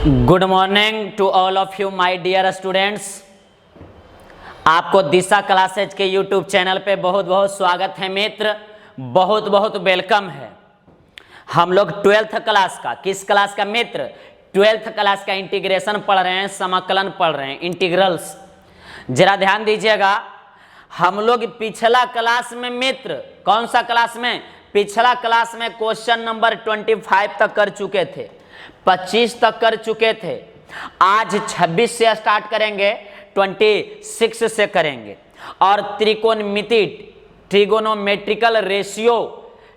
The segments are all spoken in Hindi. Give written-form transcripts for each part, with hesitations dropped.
Good morning to all of you my dear students. आपको दिशा क्लासेज के यूट्यूब चैनल पे बहुत बहुत स्वागत है मित्र, बहुत बहुत वेलकम है। हम लोग 12th क्लास का, किस क्लास का मित्र? 12th क्लास का इंटीग्रेशन पढ़ रहे हैं, समाकलन पढ़ रहे हैं, इंटीग्रल्स। जरा ध्यान दीजिएगा, हम लोग पिछला क्लास में मित्र, कौन सा क्लास में? पिछला क्लास में क्वेश्चन नंबर 25 तक कर चुके थे, 25 तक कर चुके थे। आज 26 से स्टार्ट करेंगे, 26 से करेंगे। और त्रिकोणमिति, ट्रिगोनोमेट्रिकल रेशियो,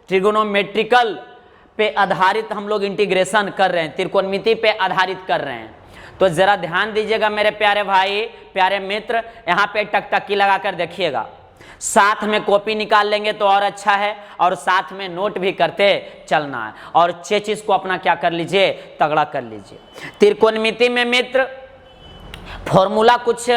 ट्रिगोनोमेट्रिकल पे आधारित हम लोग इंटीग्रेशन कर रहे हैं, त्रिकोणमिति पे आधारित कर रहे हैं। तो जरा ध्यान दीजिएगा मेरे प्यारे भाई, प्यारे मित्र, यहाँ पे टकटकी लगाकर देखिएगा। साथ में कॉपी निकाल लेंगे तो और अच्छा है, और साथ में नोट भी करते चलना है। और 6 चीज को अपना क्या कर लीजिए, तगड़ा कर लीजिए। त्रिकोणमिति में मित्र फॉर्मूला कुछ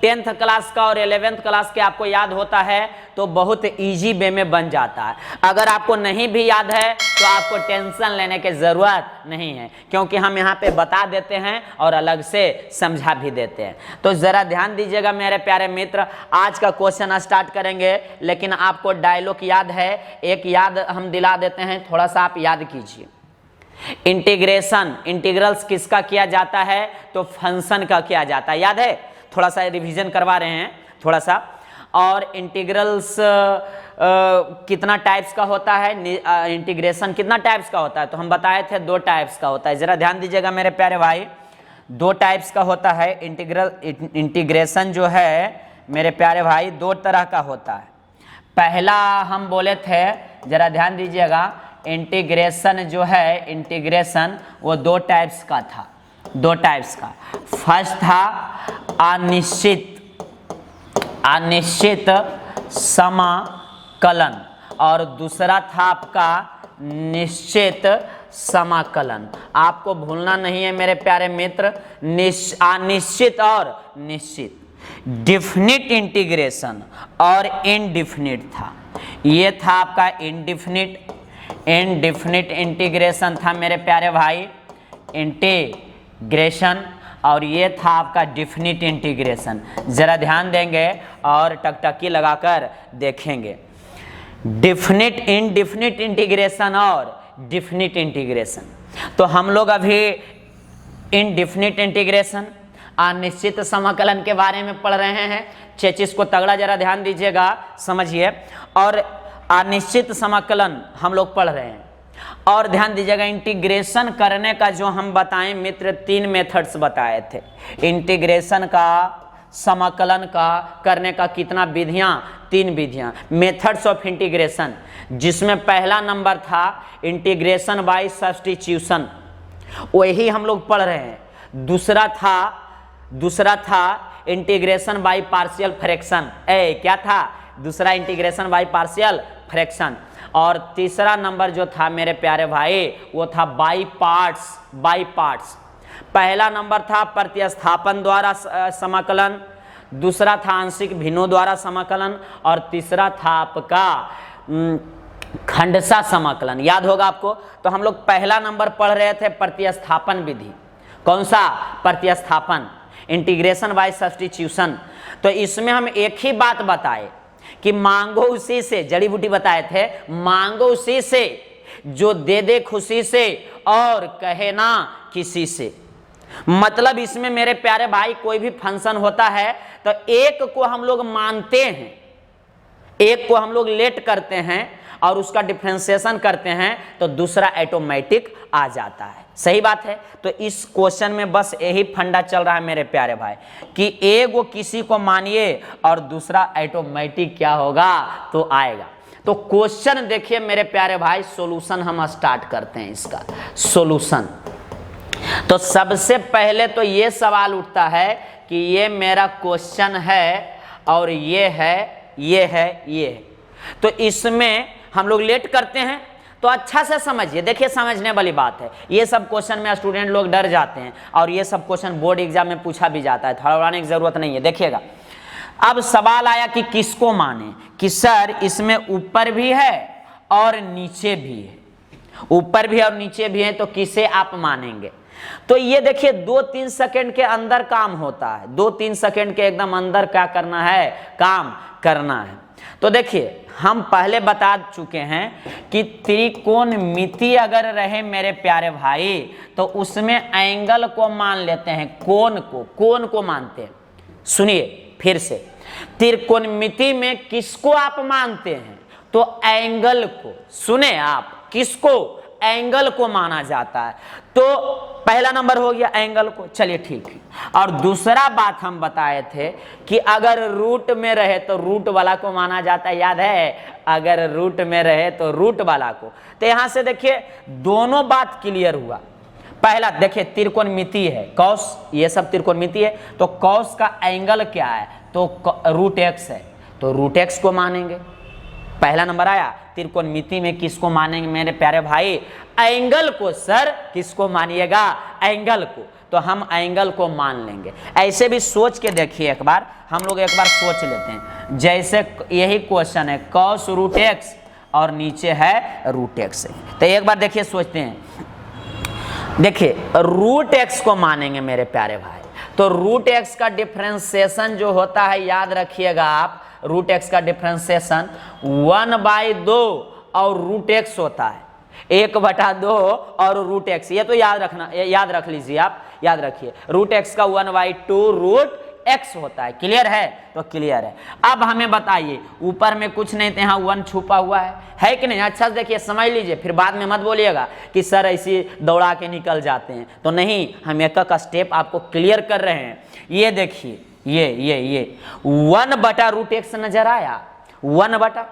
10th क्लास का और 11th क्लास के आपको याद होता है तो बहुत इजी वे में बन जाता है। अगर आपको नहीं भी याद है तो आपको टेंशन लेने की जरूरत नहीं है, क्योंकि हम यहाँ पे बता देते हैं और अलग से समझा भी देते हैं। तो जरा ध्यान दीजिएगा मेरे प्यारे मित्र, आज का क्वेश्चन स्टार्ट करेंगे, लेकिन आपको डायलॉग याद है, एक याद हम दिला देते हैं, थोड़ा सा आप याद कीजिए। इंटीग्रेशन, इंटीग्रल्स किसका किया जाता है? तो फंक्शन का किया जाता है, याद है? थोड़ा सा रिवीजन करवा रहे हैं थोड़ा सा। और इंटीग्रल्स कितना टाइप्स का होता है, इंटीग्रेशन कितना टाइप्स का होता है? तो हम बताए थे 2 टाइप्स का होता है। जरा ध्यान दीजिएगा मेरे प्यारे भाई, 2 टाइप्स का होता है इंटीग्रेशन जो है मेरे प्यारे भाई, 2 तरह का होता है। पहला हम बोले थे, जरा ध्यान दीजिएगा, इंटीग्रेशन जो है, इंटीग्रेशन वो 2 टाइप्स का था, 2 टाइप्स का। फर्स्ट था अनिश्चित समाकलन, और दूसरा था आपका निश्चित समाकलन। आपको भूलना नहीं है मेरे प्यारे मित्र, अनिश्चित और निश्चित। डिफिनिट इंटीग्रेशन और इनडिफिनिट था। ये था आपका इनडिफिनिट इंटीग्रेशन था मेरे प्यारे भाई, इंटीग्रेशन, और ये था आपका डिफिनिट इंटीग्रेशन। जरा ध्यान देंगे और टकटकी लगाकर देखेंगे। डिफिनिट, इनडिफिनिट इंटीग्रेशन और डिफिनिट इंटीग्रेशन। तो हम लोग अभी इनडिफिनिट इंटीग्रेशन, अनिश्चित समाकलन के बारे में पढ़ रहे हैं। 6 चीज को तगड़ा जरा ध्यान दीजिएगा, समझिए। और अनिश्चित समाकलन हम लोग पढ़ रहे हैं। और ध्यान दीजिएगा, इंटीग्रेशन करने का जो हम बताएं मित्र, 3 मेथड्स बताए थे। इंटीग्रेशन का, समाकलन का करने का कितना विधियां? 3 विधियां, मेथड्स ऑफ इंटीग्रेशन, जिसमें पहला नंबर था इंटीग्रेशन बाय सब्स्टिट्यूशन, वही हम लोग पढ़ रहे हैं। दूसरा था इंटीग्रेशन बाय पार्शियल फ्रैक्शन। क्या था दूसरा? Integration by partial fraction. और तीसरा नंबर जो था मेरे प्यारे भाई, वो था बाई पार्ट्स। पहला नंबर था प्रतिस्थापन द्वारा समाकलन, दूसरा था आंशिक भिन्नों द्वारा समाकलन, और तीसरा था आपका खंडशः समाकलन। याद होगा आपको। तो हम लोग पहला नंबर पढ़ रहे थे प्रतिस्थापन विधि। कौन सा? प्रतिस्थापन, इंटीग्रेशन बाय सब्स्टिट्यूशन। तो इसमें हम एक ही बात बताए कि मांगो उसी से, जड़ी बूटी बताए थे, मांगो उसी से जो दे दे खुशी से, और कहे ना किसी से। मतलब इसमें मेरे प्यारे भाई, कोई भी फंक्शन होता है तो एक को हम लोग मानते हैं, एक को हम लोग लेट करते हैं और उसका डिफरेंशिएशन करते हैं, तो दूसरा ऑटोमेटिक आ जाता है। सही बात है। तो इस क्वेश्चन में बस यही फंडा चल रहा है मेरे प्यारे भाई, कि एक वो किसी को मानिए और दूसरा ऑटोमेटिक क्या होगा, तो आएगा। तो क्वेश्चन देखिए मेरे प्यारे भाई, सॉल्यूशन हम स्टार्ट करते हैं इसका सॉल्यूशन। तो सबसे पहले तो ये सवाल उठता है कि ये मेरा क्वेश्चन है और ये है। तो इसमें हम लोग लेट करते हैं, तो अच्छा से समझिए। देखिए, समझने वाली बात है। ये सब क्वेश्चन में स्टूडेंट लोग डर जाते हैं, और ये सब क्वेश्चन बोर्ड एग्जाम में पूछा भी जाता है, थोड़ा उड़ाने की जरूरत नहीं है। देखिएगा, अब सवाल आया कि किसको माने, कि सर इसमें ऊपर भी है और नीचे भी है, ऊपर भी और नीचे भी है, तो किसे आप मानेंगे? तो ये देखिए 2-3 सेकंड के अंदर काम होता है, 2-3 सेकंड के एकदम अंदर क्या करना है, काम करना है। तो देखिए हम पहले बता चुके हैं कि त्रिकोणमिति अगर रहे मेरे प्यारे भाई तो उसमें एंगल को मान लेते हैं, कोण को मानते हैं। सुनिए फिर से, त्रिकोणमिति में किसको आप मानते हैं, तो एंगल को। सुने आप, किसको, एंगल को माना जाता है। तो पहला नंबर हो गया एंगल को, चलिए ठीक है। और दूसरा बात हम बताए थे कि अगर रूट में रहे तो रूट वाला को माना जाता है, याद है, अगर रूट में रहे तो रूट वाला को। तो यहां से देखिए दोनों बात क्लियर हुआ। पहला देखिए त्रिकोणमिति है, कॉस, ये सब त्रिकोणमिति है, तो कॉस का एंगल क्या है, तो √x है, तो √x को मानेंगे। पहला नंबर आया। त्रिकोणमिति में किसको मानेंगे मेरे प्यारे भाई, एंगल को। सर किसको मानिएगा, एंगल को, तो हम एंगल को मान लेंगे। ऐसे भी सोच के देखिए एक बार, हम लोग एक बार सोच लेते हैं। जैसे यही क्वेश्चन है cos √x और नीचे है √x, तो एक बार देखिए सोचते हैं। देखिए √x को मानेंगे मेरे प्यारे भाई, तो √x का डिफरेंशिएशन जो होता है, याद रखिएगा आप, √x का डिफरेंशिएशन 1/2 और √x होता है, 1/2 और √x। ये तो याद रखना, याद रख लीजिए आप, याद रखिए √x का 1/2 √x होता है। क्लियर है, तो क्लियर है। अब हमें बताइए, ऊपर में कुछ नहीं, तो यहाँ 1 छुपा हुआ है कि नहीं। अच्छा से देखिए, समझ लीजिए, फिर बाद में मत बोलिएगा कि सर ऐसी दौड़ा के निकल जाते हैं, तो नहीं, हम एक एक स्टेप आपको क्लियर कर रहे हैं। ये देखिए, ये 1/√x नजर आया, 1/,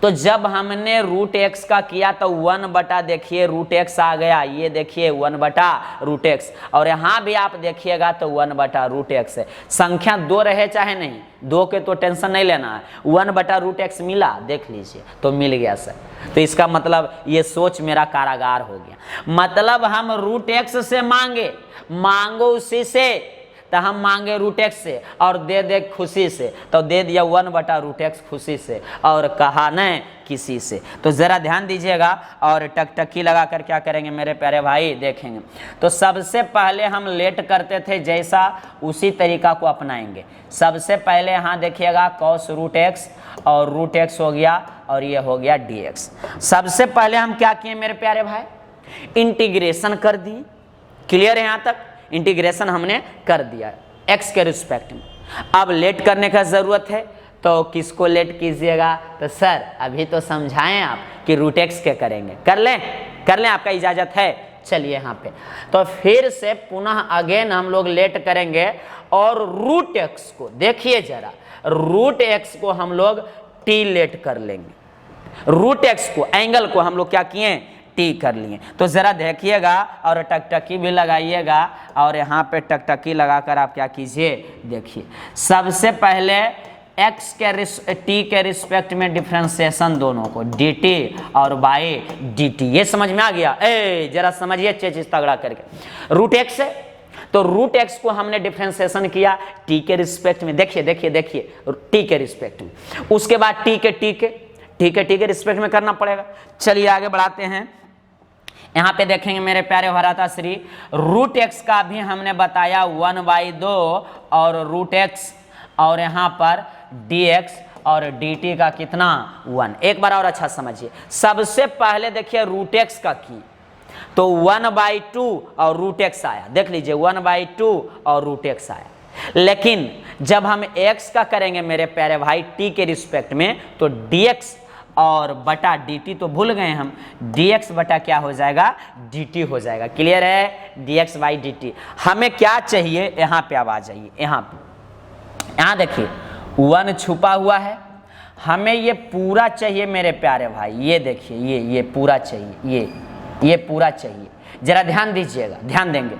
तो जब हमने √x का किया तो 1/ देखिए √x आ गया, ये देखिए 1/√x, और यहाँ भी आप देखिएगा तो 1/√x है। संख्या 2 रहे चाहे नहीं, 2 के तो टेंशन नहीं लेना है, 1/√x मिला, देख लीजिए, तो मिल गया सर। तो इसका मतलब ये सोच मेरा कारागार हो गया। मतलब हम √x से मांगो उसी से, तो हम मांगे √x से और दे दे खुशी से, तो दे दिया 1/√x खुशी से, और कहा नहीं किसी से। तो जरा ध्यान दीजिएगा और टकटकी लगाकर क्या करेंगे मेरे प्यारे भाई, देखेंगे। तो सबसे पहले हम लेट करते थे जैसा, उसी तरीका को अपनाएंगे। सबसे पहले यहाँ देखिएगा cos √x और √x हो गया, और ये हो गया dx। सबसे पहले हम क्या किए मेरे प्यारे भाई, इंटीग्रेशन कर दिए। क्लियर है, यहाँ तक इंटीग्रेशन हमने कर दिया x के रिस्पेक्ट में। अब लेट करने का जरूरत है, तो किसको लेट कीजिएगा, तो सर अभी तो समझाएं आप कि √x के करेंगे, कर लें, आपका इजाजत है। चलिए यहाँ पे तो फिर से पुनः अगेन हम लोग लेट करेंगे, और √x को देखिए जरा, √x को हम लोग t लेट कर लेंगे। √x को, एंगल को हम लोग क्या किए, टी कर लिए। तो जरा देखिएगा और टकटकी भी लगाइएगा, और यहाँ पे टकटकी लगाकर आप क्या कीजिए, देखिए। सबसे पहले x के t के रिस्पेक्ट में डिफरेंशिएशन दोनों को, dt और बाई dt, ये समझ में आ गया। जरा समझिए चीज तगड़ा करके। √x है, तो √x को हमने डिफरेंशिएशन किया t के रिस्पेक्ट में, देखिए t के रिस्पेक्ट में। उसके बाद t के रिस्पेक्ट में करना पड़ेगा। चलिए आगे बढ़ाते हैं। यहाँ पे देखेंगे मेरे प्यारे भराता श्री, √x का भी हमने बताया 1/2 और √x, और यहाँ पर dx और dt का कितना 1। एक बार और अच्छा समझिए, सबसे पहले देखिए √x का की तो 1/2 और √x आया, देख लीजिए 1/2 और √x आया। लेकिन जब हम x का करेंगे मेरे प्यारे भाई t के रिस्पेक्ट में, तो dx और बटा dt तो भूल गए हम, dx बटा क्या हो जाएगा, dt हो जाएगा। क्लियर है, dx बाई dt। हमें क्या चाहिए, यहाँ पे अब आ जाइए, यहाँ देखिए 1 छुपा हुआ है, हमें ये पूरा चाहिए मेरे प्यारे भाई। ये देखिए, ये पूरा चाहिए, ये पूरा चाहिए। जरा ध्यान दीजिएगा, ध्यान देंगे।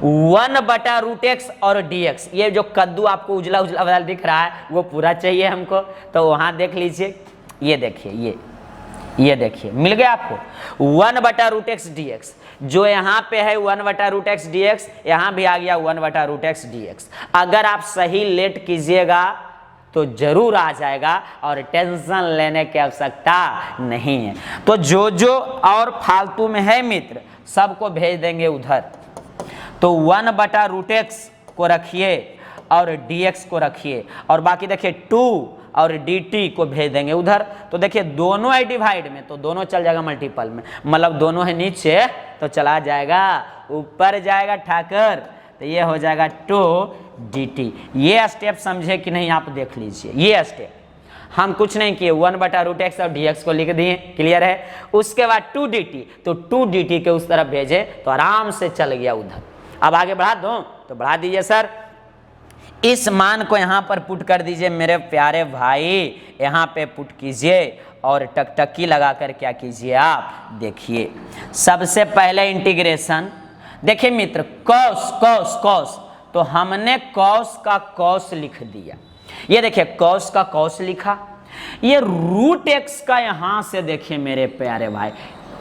1/√x और dx, ये जो कद्दू आपको उजला उजला दिख रहा है वो पूरा चाहिए हमको। तो वहाँ देख लीजिए, ये देखिए, ये देखिए मिल गया आपको 1/√x dx। जो यहाँ पे है 1/√x dx, यहाँ भी आ गया 1/√x dx। अगर आप सही लेट कीजिएगा तो जरूर आ जाएगा, और टेंशन लेने की आवश्यकता नहीं है। तो जो और फालतू में है मित्र, सबको भेज देंगे उधर। तो 1/√x को रखिए और dx को रखिए, और बाकी देखिए 2 और dt को भेज देंगे उधर। तो देखिए दोनों है डिवाइड में, तो दोनों चल जाएगा मल्टीपल में, मतलब दोनों है नीचे तो चला जाएगा ऊपर जाएगा ठाकर, तो ये हो जाएगा 2dt। ये स्टेप समझे कि नहीं आप देख लीजिए। ये स्टेप हम कुछ नहीं किए, 1/√x और dx को लिख दिए, क्लियर है। उसके बाद 2dt, तो 2dt के उस तरफ भेजे तो आराम से चल गया उधर। अब आगे बढ़ा दो, तो बढ़ा दीजिए सर। इस मान को यहाँ पर पुट कर दीजिए मेरे प्यारे भाई, यहाँ पे पुट कीजिए और टकटकी लगाकर क्या कीजिए आप देखिए। सबसे पहले इंटीग्रेशन, देखिए मित्र कॉस कॉस कॉस, तो हमने कॉस का कॉस लिख दिया। ये देखिए कॉस का कॉस लिखा, ये √x का यहां से देखिए मेरे प्यारे भाई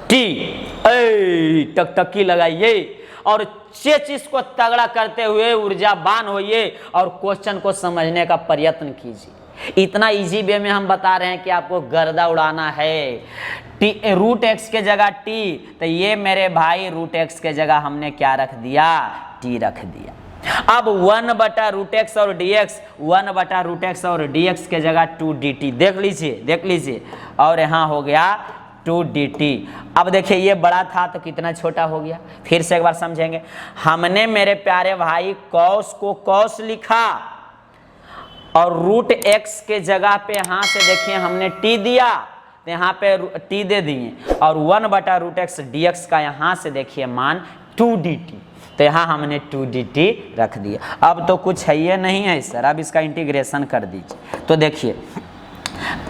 टी, टकटकी लगाइए और चीज को तगड़ा करते हुए ऊर्जावान होइए और क्वेश्चन को समझने का प्रयत्न कीजिए। इतना इजी वे में हम बता रहे हैं कि आपको गर्दा उड़ाना है। √x के जगह टी, तो ये मेरे भाई √x के जगह हमने क्या रख दिया, टी रख दिया। अब 1/√x और dx, 1/√x और dx के जगह 2dt, देख लीजिए देख लीजिए, और यहाँ हो गया 2dt। अब देखिए ये बड़ा था तो कितना छोटा हो गया, फिर से एक बार समझेंगे। हमने मेरे प्यारे भाई cos को cos लिखा और √x के जगह पे यहाँ से देखिए हमने t दिया, तो यहाँ पे t दे दिए, और 1/√x dx का यहाँ से देखिए मान 2dt, तो यहाँ हमने 2dt रख दिया। अब तो कुछ है ये नहीं है सर, अब इसका इंटीग्रेशन कर दीजिए। तो देखिए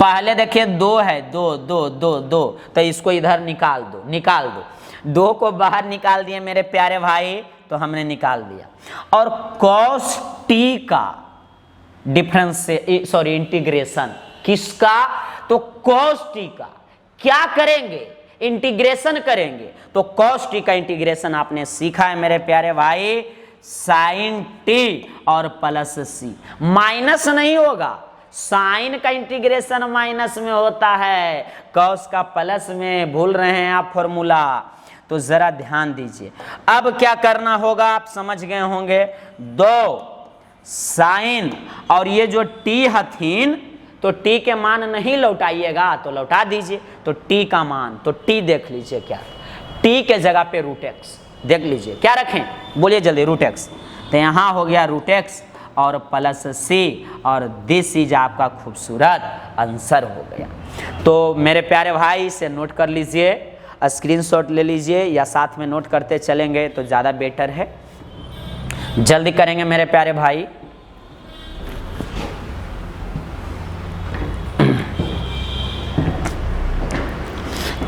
पहले देखिए 2 है, 2 2 2 2, तो इसको इधर निकाल दो, निकाल दो, 2 को बाहर निकाल दिए मेरे प्यारे भाई, तो हमने निकाल दिया। और cos t का डिफरेंस से सॉरी इंटीग्रेशन किसका, तो cos t का क्या करेंगे, इंटीग्रेशन करेंगे। तो cos t का इंटीग्रेशन आपने सीखा है मेरे प्यारे भाई, sin t और प्लस c, माइनस नहीं होगा। साइन का इंटीग्रेशन माइनस में होता है, cos का प्लस में, भूल रहे हैं आप फॉर्मूला, तो जरा ध्यान दीजिए। अब क्या करना होगा आप समझ गए होंगे, 2 साइन और ये जो t हथीन, तो t के मान नहीं लौटाइएगा तो लौटा दीजिए, तो t का मान, तो t देख लीजिए क्या, t के जगह पे √x देख लीजिए क्या रखें, बोलिए जल्दी, √x, तो यहाँ हो गया √x और प्लस c, और दिस इज आपका खूबसूरत आंसर हो गया। तो मेरे प्यारे भाई इसे नोट कर लीजिए, स्क्रीनशॉट ले लीजिए या साथ में नोट करते चलेंगे तो ज़्यादा बेटर है। जल्दी करेंगे मेरे प्यारे भाई।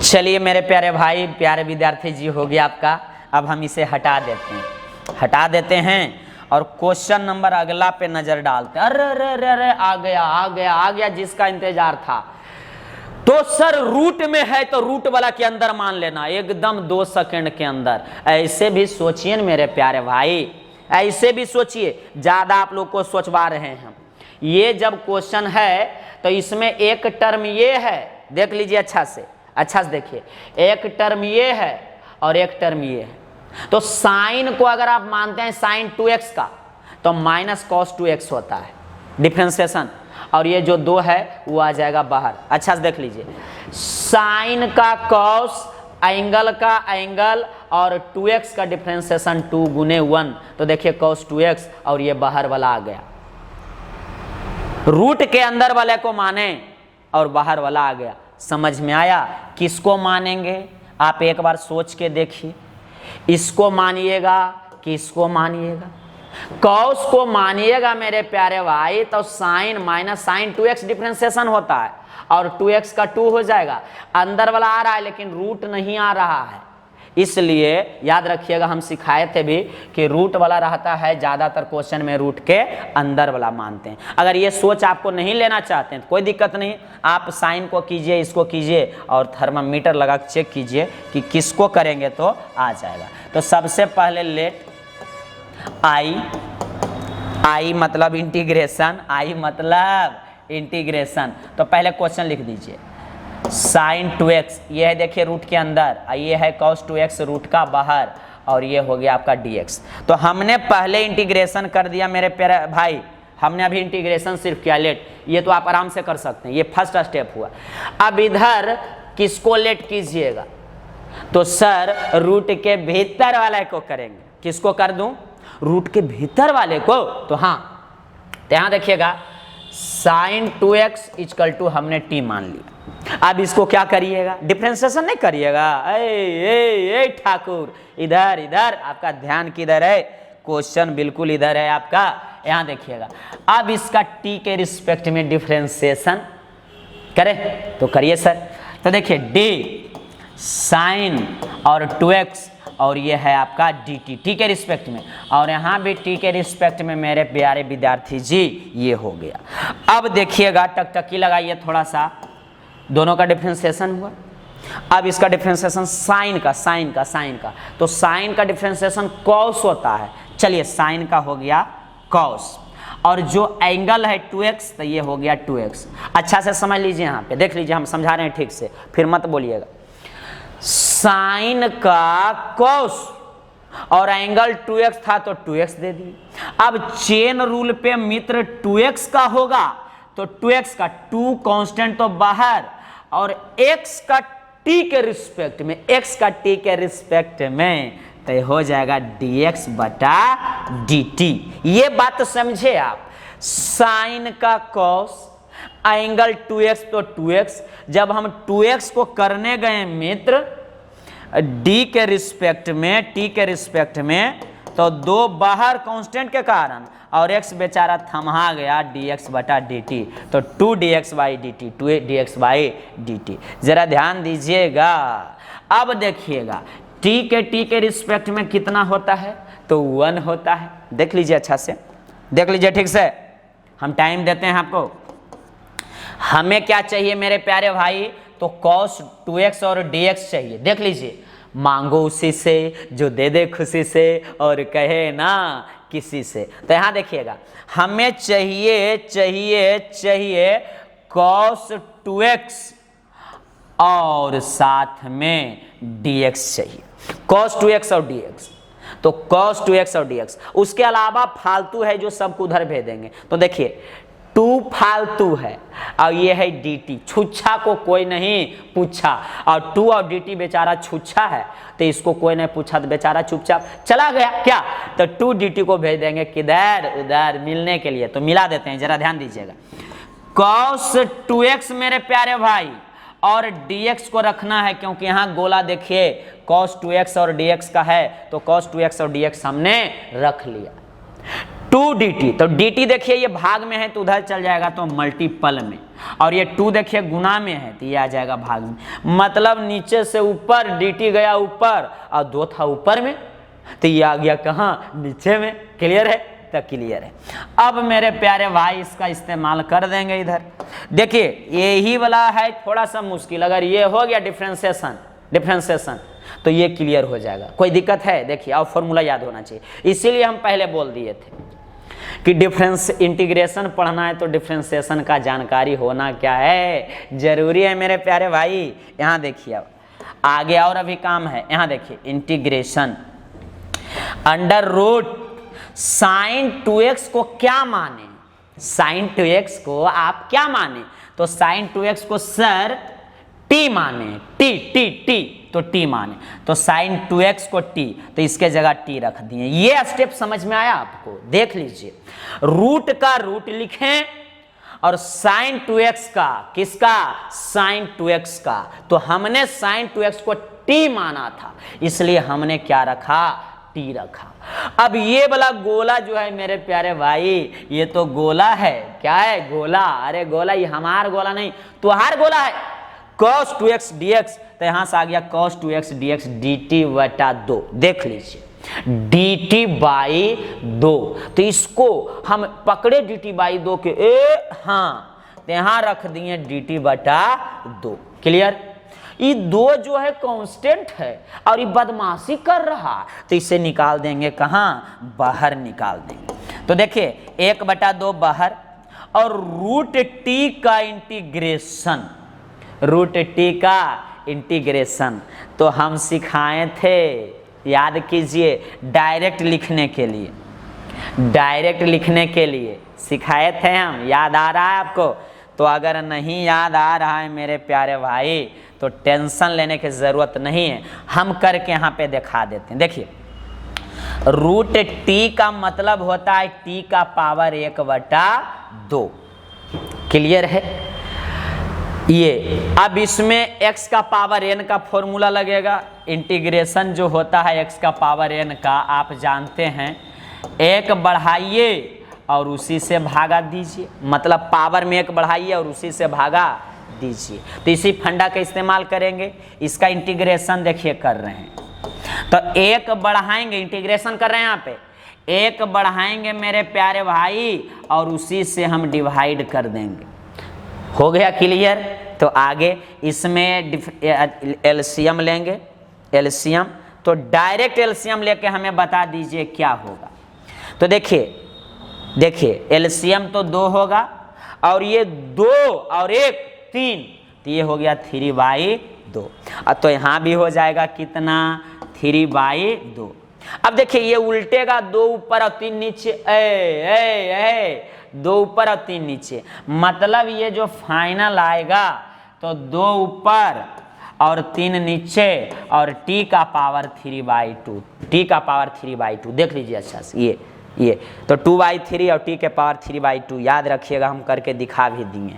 चलिए मेरे प्यारे भाई, प्यारे विद्यार्थी जी, हो गया आपका। अब हम इसे हटा देते हैं और क्वेश्चन नंबर अगला पे नजर डालते हैं। अरे अरे अरे अरे, आ गया आ गया आ गया, जिसका इंतजार था। तो सर रूट में है तो रूट वाला के अंदर मान लेना, एकदम 2 सेकंड के अंदर। ऐसे भी सोचिए मेरे प्यारे भाई, ऐसे भी सोचिए, ज्यादा आप लोग को सोचवा रहे हैं हम। ये जब क्वेश्चन है तो इसमें एक टर्म ये है, देख लीजिए अच्छा से देखिए, एक टर्म ये है और एक टर्म ये है। तो साइन को अगर आप मानते हैं साइन 2x का, तो माइनस cos 2x होता है डिफरेंशिएशन, और ये जो 2 है वो आ जाएगा बाहर। अच्छा से देख लीजिए, साइन का cos, एंगल का एंगल, और 2x का डिफरेंशिएशन 2 गुने 1, तो देखिए cos 2x, और ये बाहर वाला आ गया। रूट के अंदर वाले को माने और बाहर वाला आ गया। समझ में आया? किसको मानेंगे आप एक बार सोच के देखिए, इसको मानिएगा कि इसको मानिएगा? cos को मानिएगा मेरे प्यारे भाई, तो sign minus sign 2x differentiation होता है और 2x का 2 हो जाएगा। अंदर वाला आ रहा है लेकिन रूट नहीं आ रहा है, इसलिए याद रखिएगा, हम सिखाए थे भी कि रूट वाला रहता है ज़्यादातर क्वेश्चन में, रूट के अंदर वाला मानते हैं। अगर ये सोच आपको नहीं लेना चाहते हैं तो कोई दिक्कत नहीं, आप साइन को कीजिए, इसको कीजिए और थर्मामीटर लगा के चेक कीजिए कि किसको करेंगे तो आ जाएगा। तो सबसे पहले लेट आई मतलब इंटीग्रेशन, आई मतलब इंटीग्रेशन, तो पहले क्वेश्चन लिख दीजिए। साइन 2x ये है देखिए रूट के अंदर, ये है cos 2x रूट का बाहर, और ये हो गया आपका dx। तो हमने पहले इंटीग्रेशन कर दिया मेरे प्यारे भाई, हमने अभी इंटीग्रेशन सिर्फ किया लेट, ये तो आप आराम से कर सकते हैं, ये फर्स्ट स्टेप हुआ। अब इधर किसको लेट कीजिएगा, तो सर रूट के भीतर वाले को करेंगे। किसको कर दूं, रूट के भीतर वाले को। तो हाँ, तो यहां देखिएगा sin 2x इक्वल टू हमने t मान लिया। अब इसको क्या करिएगा, डिफरेंशिएशन नहीं करिएगा। ए ठाकुर, इधर इधर आपका ध्यान किधर है, क्वेश्चन बिल्कुल इधर है आपका। यहां देखिएगा, अब इसका t के रिस्पेक्ट में डिफरेंशिएशन करें तो करिए सर। तो देखिए d sin और 2x और ये है आपका dt t के रिस्पेक्ट में, और यहाँ भी t के रिस्पेक्ट में मेरे प्यारे विद्यार्थी जी ये हो गया। अब देखिएगा टकटकी लगाइए थोड़ा सा, दोनों का डिफरेंशिएशन हुआ। अब इसका डिफरेंशिएशन साइन का, तो साइन का डिफरेंशिएशन कॉस होता है। चलिए साइन का हो गया कॉस, और जो एंगल है 2x तो ये हो गया 2x। अच्छा से समझ लीजिए, यहाँ पे देख लीजिए, हम समझा रहे हैं ठीक से, फिर मत बोलिएगा। साइन का कॉस और एंगल 2x था तो 2x दे दिए। अब चेन रूल पे मित्र 2x का होगा तो 2x का 2 कांस्टेंट तो बाहर, और x का t के रिस्पेक्ट में, x का t के रिस्पेक्ट में तो हो जाएगा dx बटा dt। ये बात समझे आप, साइन का कॉस एंगल 2x तो 2x, जब हम 2x को करने गए मित्र d के रिस्पेक्ट में, t के रिस्पेक्ट में, तो दो बाहर कांस्टेंट के कारण और x बेचारा थमा गया dx बटा dt, तो 2dx by dt, 2dx by dt। जरा ध्यान दीजिएगा। अब देखिएगा t के रिस्पेक्ट में कितना होता है, तो 1 होता है। देख लीजिए अच्छा से, देख लीजिए ठीक से, हम टाइम देते हैं आपको। हमें क्या चाहिए मेरे प्यारे भाई, तो cos 2x और dx चाहिए। देख लीजिए, मांगो उसी से जो दे दे खुशी से और कहे ना किसी से। तो यहां देखिएगा, हमें चाहिए cos 2x और साथ में dx चाहिए, cos 2x और dx। तो cos 2x और dx, उसके अलावा फालतू है जो सबको उधर भेजेंगे। तो देखिए 2 फालतू है और ये है dt, छुच्छा को कोई नहीं पूछा, और 2 और dt बेचारा छुच्छा है तो इसको कोई नहीं पूछा तो बेचारा चुपचाप चला गया क्या, तो 2 dt को भेज देंगे किधर, उधर मिलने के लिए। तो मिला देते हैं, जरा ध्यान दीजिएगा। cos 2x मेरे प्यारे भाई और dx को रखना है, क्योंकि यहाँ गोला देखिए cos 2x और dx का है, तो cos 2x और dx हमने रख लिया। 2 dt, तो dt देखिए ये भाग में है तो उधर चल जाएगा तो मल्टीपल में, और ये 2 देखिए गुना में है तो ये आ जाएगा भाग में। मतलब नीचे से ऊपर dt गया ऊपर और 2 था ऊपर में, तो ये आ गया कहाँ, नीचे में। क्लियर है, तो क्लियर है। अब मेरे प्यारे भाई इसका इस्तेमाल कर देंगे इधर। देखिए यही वाला है थोड़ा सा मुश्किल, अगर ये हो गया डिफरेंशिएशन तो ये क्लियर हो जाएगा। कोई दिक्कत है, देखिए और फॉर्मूला याद होना चाहिए, इसीलिए हम पहले बोल दिए थे कि डिफरेंस इंटीग्रेशन पढ़ना है तो डिफरेंशिएशन का जानकारी होना क्या है, जरूरी है मेरे प्यारे भाई। यहाँ देखिए अब आगे और अभी काम है। यहाँ देखिए integration under root sine 2x को क्या माने, साइन 2x को आप क्या माने, तो साइन 2x को सर t माने, t तो t माने, तो साइन 2x को t, तो इसके जगह t रख दिए। ये स्टेप समझ में आया आपको, देख लीजिए। रूट का रूट लिखें और साइन 2x का, किसका, साइन 2x का, तो हमने साइन 2x को t माना था, इसलिए हमने क्या रखा, t रखा। अब ये वाला गोला जो है मेरे प्यारे भाई, ये तो गोला है, क्या है, गोला। अरे गोला ये हमारा गोला नहीं, तुम्हारा गोला है। cos 2x dx, तो यहां से आ गया cos 2x dx dt बटा 2। देख लीजिए dt बाई 2, तो इसको हम पकड़े dt बाई 2 के हाँ, तो यहां रख दिए dt बटा 2। क्लियर। ये 2 जो है कांस्टेंट है और ये बदमाशी कर रहा, तो इसे निकाल देंगे कहाँ, बाहर निकाल देंगे। तो देखिए 1 बटा 2 बाहर, और रूट t का इंटीग्रेशन, रूट t का इंटीग्रेशन तो हम सिखाए थे याद कीजिए, डायरेक्ट लिखने के लिए, डायरेक्ट लिखने के लिए सिखाए थे हम, याद आ रहा है आपको? तो अगर नहीं याद आ रहा है मेरे प्यारे भाई तो टेंशन लेने की ज़रूरत नहीं है, हम करके यहाँ पे दिखा देते हैं। देखिए, रूट टी का मतलब होता है टी का पावर 1/2। क्लियर है? ये अब इसमें x का पावर n का फॉर्मूला लगेगा। इंटीग्रेशन जो होता है x का पावर n का, आप जानते हैं, 1 बढ़ाइए और उसी से भागा दीजिए, मतलब पावर में 1 बढ़ाइए और उसी से भागा दीजिए। तो इसी फंडा का इस्तेमाल करेंगे। इसका इंटीग्रेशन देखिए कर रहे हैं, तो 1 बढ़ाएंगे, इंटीग्रेशन कर रहे हैं यहाँ पे, 1 बढ़ाएंगे मेरे प्यारे भाई और उसी से हम डिवाइड कर देंगे। हो गया क्लियर? तो आगे इसमें एलसीएम लेंगे, एलसीएम, तो डायरेक्ट एलसीएम लेके हमें बता दीजिए क्या होगा। तो देखिए देखिए, एलसीएम तो 2 होगा और ये 2 और 1 3, तो ये हो गया 3/2। तो यहाँ भी हो जाएगा कितना? 3/2। अब देखिए ये उल्टेगा, 2 ऊपर और 3 नीचे, 2 ऊपर और 3 नीचे, मतलब ये जो फाइनल आएगा तो 2 ऊपर और 3 नीचे और t का पावर 3/2, t का पावर 3/2 देख लीजिए अच्छा से, ये तो 2/3 और t के पावर 3/2 याद रखिएगा, हम करके दिखा भी दिए।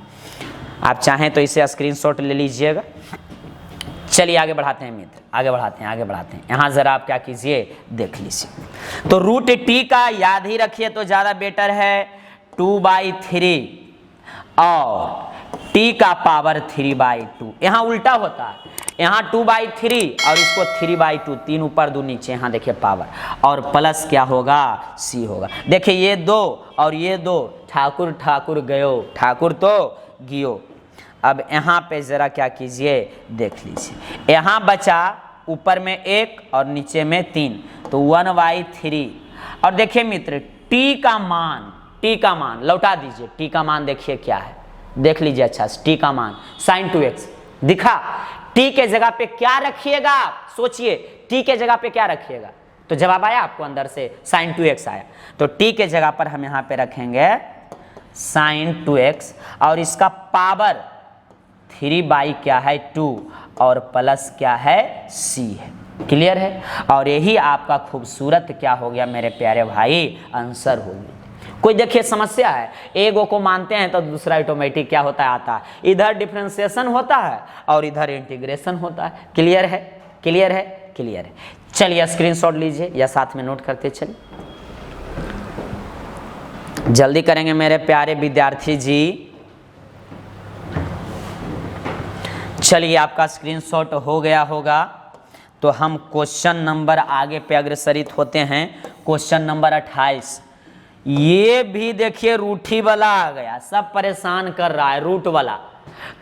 आप चाहें तो इसे स्क्रीनशॉट ले लीजिएगा। चलिए आगे बढ़ाते हैं मित्र, आगे बढ़ाते हैं। यहाँ जरा आप क्या कीजिए, देख लीजिए। तो रूट टी का याद ही रखिए तो ज़्यादा बेटर है, 2/3 और t का पावर 3/2। यहाँ उल्टा होता है, यहाँ 2/3 और इसको 3/2, 3 ऊपर 2 नीचे, यहाँ देखिए पावर, और प्लस क्या होगा? c होगा। देखिए ये 2 और ये 2, ठाकुर ठाकुर गयो, ठाकुर तो गियो। अब यहाँ पे ज़रा क्या कीजिए, देख लीजिए, यहाँ बचा ऊपर में 1 और नीचे में 3, तो 1/3। और देखिए मित्र, t का मान लौटा दीजिए, t का मान देखिए क्या है, देख लीजिए अच्छा से, t का मान sin 2x दिखा। t के जगह पे क्या रखिएगा? सोचिए, t के जगह पे क्या रखिएगा? तो जवाब आया आपको अंदर से, sin 2x आया। तो t के जगह पर हम यहाँ पे रखेंगे sin 2x और इसका पावर 3/क्या है? 2 और प्लस क्या है? c है। क्लियर है? और यही आपका खूबसूरत क्या हो गया मेरे प्यारे भाई, आंसर हो गया। कोई देखिए समस्या है, एगो को मानते हैं तो दूसरा ऑटोमेटिक क्या होता है, आता है। इधर डिफरेंशिएशन होता है और इधर इंटीग्रेशन होता है। क्लियर है? क्लियर है? क्लियर है। चलिए स्क्रीनशॉट लीजिए या साथ में नोट करते चलिए, जल्दी करेंगे मेरे प्यारे विद्यार्थी जी। चलिए आपका स्क्रीनशॉट हो गया होगा, तो हम क्वेश्चन नंबर आगे पे अग्रसरित होते हैं। क्वेश्चन नंबर 28, ये भी देखिए रूठी वाला आ गया, सब परेशान कर रहा है रूट वाला।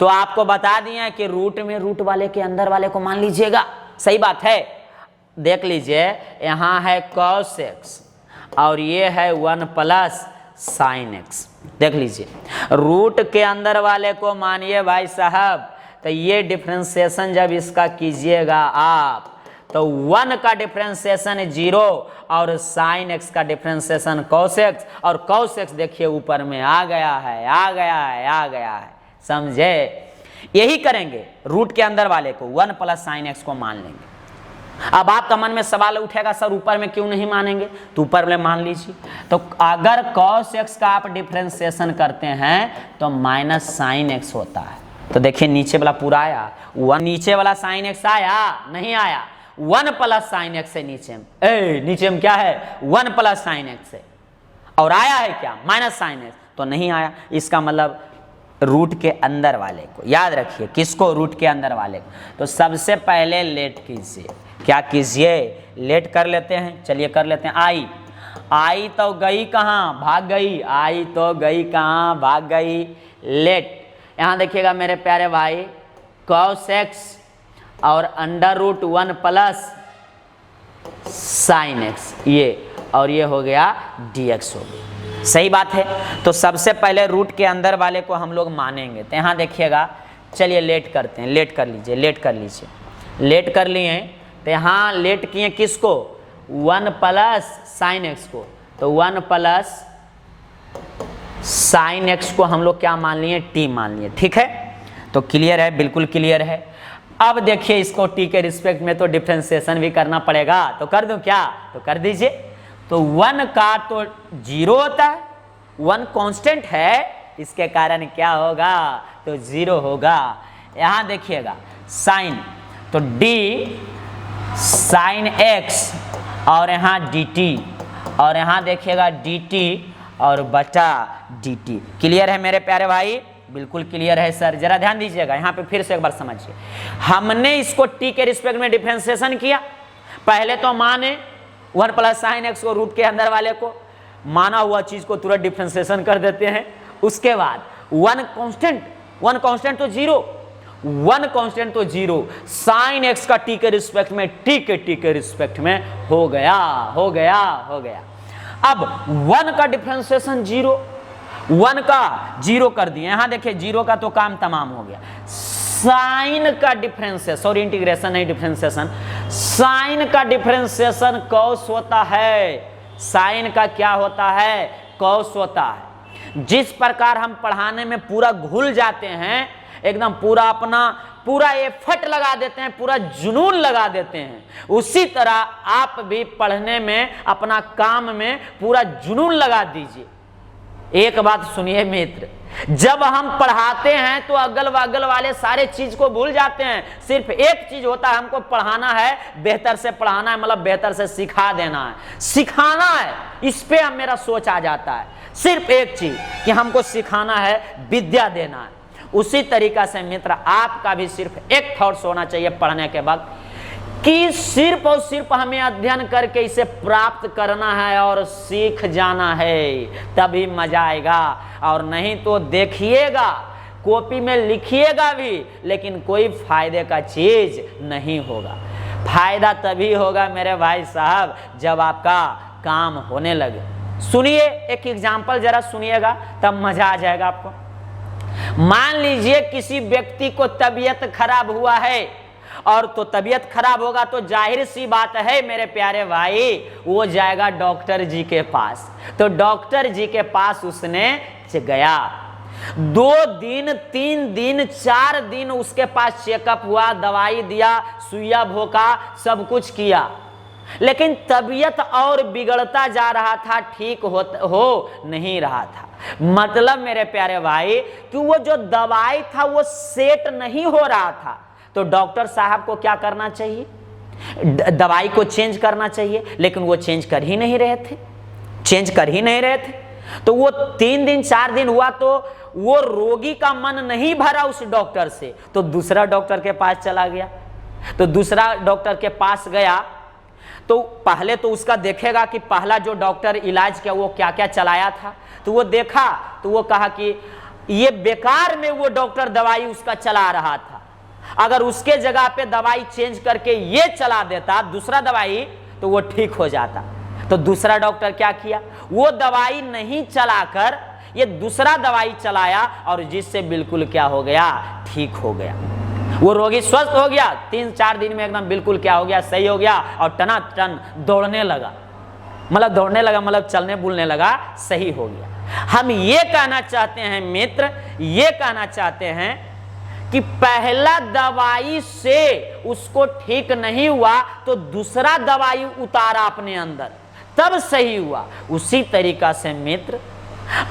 तो आपको बता दिए कि रूट में रूट वाले के अंदर वाले को मान लीजिएगा, सही बात है। देख लीजिए, यहाँ है cos x और ये है 1 + sin x। देख लीजिए, रूट के अंदर वाले को मानिए भाई साहब, तो ये डिफरेंशिएशन जब इसका कीजिएगा आप, तो 1 का डिफरेंशिएशन 0 और sin x का डिफरेंशिएशन cos x, और cos x देखिए ऊपर में आ गया है, समझे? यही करेंगे, रूट के अंदर वाले को 1 + sin x को मान लेंगे। अब आपका मन में सवाल उठेगा, सर ऊपर में क्यों नहीं मानेंगे? तो ऊपर में मान लीजिए। तो अगर cos x का आप डिफरेंशिएशन करते हैं तो -sin x होता है। तो देखिए नीचे वाला पूरा आया, 1 नीचे वाला sin x आया नहीं आया? 1 + sin x से नीचे में क्या है? 1 + sin x है, और आया है क्या? -sin x, तो नहीं आया। इसका मतलब रूट के अंदर वाले को, याद रखिए किसको? रूट के अंदर वाले को। तो सबसे पहले लेट कीजिए, क्या कीजिए? लेट कर लेते हैं। चलिए कर लेते हैं। आई तो गई कहाँ? भाग गई। आई तो गई कहाँ? भाग गई। लेट, यहाँ देखिएगा मेरे प्यारे भाई, cos x और √1 + sin x, ये और ये हो गया dx हो गया। सही बात है। तो सबसे पहले रूट के अंदर वाले को हम लोग मानेंगे। तो यहाँ देखिएगा, चलिए लेट करते हैं, लेट कर लीजिए। लेट कर लिए, तो यहाँ लेट किए किसको, 1 प्लस साइन एक्स को, तो 1 प्लस साइन एक्स को हम लोग क्या मान लिए, टी मान लिए। ठीक है, तो क्लियर है, बिल्कुल क्लियर है। अब देखिए इसको टी के रिस्पेक्ट में तो डिफ्रेंसिएशन भी करना पड़ेगा, तो कर दूं क्या, तो कर दीजिए। तो 1 का तो 0 होता है, 1 कांस्टेंट है, इसके कारण क्या होगा, तो 0 होगा। यहां देखिएगा साइन, तो डी साइन एक्स और यहाँ डी टी, और यहाँ देखिएगा डी टी और बटा डी टी। क्लियर है मेरे प्यारे भाई, बिल्कुल क्लियर है सर। जरा ध्यान दीजिएगा, यहाँ पे फिर से एक बार समझिए। हमने इसको टी के रिस्पेक्ट में डिफरेंशिएशन किया। पहले तो माने 1 प्लस साइन एक्स को रूट के अंदर वाले को, माना हुआ चीज को तुरंत डिफरेंशिएशन कर देते हैं। उसके बाद 1 कांस्टेंट तो 0, 1 कांस्टेंट तो 0, साइन एक्स का टी के रिस्पेक्ट में, टी के रिस्पेक्ट में हो गया। अब 1 का डिफरेंशिएशन 0, 1 का 0 कर दिए। यहां देखिए 0 का तो काम तमाम हो गया। साइन का डिफरेंशिएशन, सॉरी इंटीग्रेशन नहीं डिफरेंशिएशन, साइन का डिफरेंशिएशन कॉस होता है। साइन का क्या होता है, कॉस होता है। जिस प्रकार हम पढ़ाने में पूरा घुल जाते हैं, एकदम पूरा एफर्ट लगा देते हैं, पूरा जुनून लगा देते हैं, उसी तरह आप भी पढ़ने में, अपना काम में पूरा जुनून लगा दीजिए। एक बात सुनिए मित्र, जब हम पढ़ाते हैं तो अगल बगल वाले सारे चीज को भूल जाते हैं। सिर्फ एक चीज होता है, हमको पढ़ाना है, बेहतर से पढ़ाना है, मतलब बेहतर से सिखा देना है, सिखाना है। इस पे अब मेरा सोच आ जाता है, सिर्फ एक चीज कि हमको सिखाना है, विद्या देना है। उसी तरीका से मित्र आपका भी सिर्फ एक थॉट्स होना चाहिए पढ़ने के वक्त कि सिर्फ और सिर्फ हमें अध्ययन करके इसे प्राप्त करना है और सीख जाना है, तभी मजा आएगा। और नहीं तो देखिएगा, कॉपी में लिखिएगा भी, लेकिन कोई फायदे का चीज नहीं होगा। फायदा तभी होगा मेरे भाई साहब जब आपका काम होने लगे। सुनिए एक एग्जाम्पल जरा सुनिएगा, तब मजा आ जाएगा आपको। मान लीजिए किसी व्यक्ति को तबीयत खराब हुआ है, और तो तबीयत खराब होगा तो जाहिर सी बात है मेरे प्यारे भाई, वो जाएगा डॉक्टर जी के पास। तो डॉक्टर जी के पास उसने गया, 2 दिन 3 दिन 4 दिन उसके पास चेकअप हुआ, दवाई दिया, सुइया भोंका, सब कुछ किया, लेकिन तबीयत और बिगड़ता जा रहा था, ठीक हो नहीं रहा था। मतलब मेरे प्यारे भाई कि वो जो दवाई था वो सेट नहीं हो रहा था। तो डॉक्टर साहब को क्या करना चाहिए, दवाई को चेंज करना चाहिए, लेकिन वो चेंज कर ही नहीं रहे थे। तो वो 3 दिन 4 दिन हुआ तो वो रोगी का मन नहीं भरा उस डॉक्टर से, तो दूसरा डॉक्टर के पास चला गया। तो दूसरा डॉक्टर के पास गया तो पहले तो उसका देखेगा कि पहला जो डॉक्टर इलाज किया वो क्या क्या चलाया था। तो वो देखा तो वो कहा कि ये बेकार में वो डॉक्टर दवाई उसका चला रहा था, अगर उसके जगह पे दवाई चेंज करके ये चला देता दूसरा दवाई तो वो ठीक हो जाता। तो दूसरा डॉक्टर क्या किया, वो दवाई नहीं चलाकर ये दूसरा दवाई चलाया, और जिससे बिल्कुल क्या हो गया, ठीक हो गया। वो रोगी स्वस्थ हो गया, 3-4 दिन में एकदम बिल्कुल क्या हो गया, सही हो गया, और टनाटन दौड़ने लगा, मतलब चलने बुलने लगा, सही हो गया। हम ये कहना चाहते हैं मित्र, ये कहना चाहते हैं कि पहला दवाई से उसको ठीक नहीं हुआ तो दूसरा दवाई उतारा अपने अंदर, तब सही हुआ। उसी तरीका से मित्र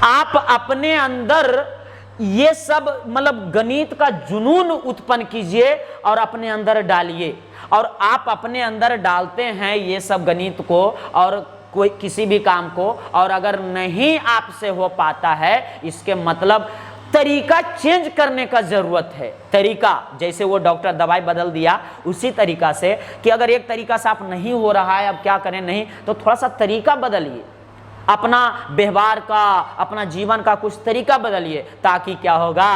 आप अपने अंदर ये सब मतलब गणित का जुनून उत्पन्न कीजिए और अपने अंदर डालिए। और आप अपने अंदर डालते हैं ये सब गणित को और कोई किसी भी काम को, और अगर नहीं आपसे हो पाता है, इसके मतलब तरीका चेंज करने का जरूरत है। तरीका, जैसे वो डॉक्टर दवाई बदल दिया, उसी तरीका से कि अगर एक तरीका से आप नहीं हो रहा है, अब क्या करें, नहीं तो थोड़ा सा तरीका बदलिए, अपना व्यवहार का, अपना जीवन का कुछ तरीका बदलिए, ताकि क्या होगा,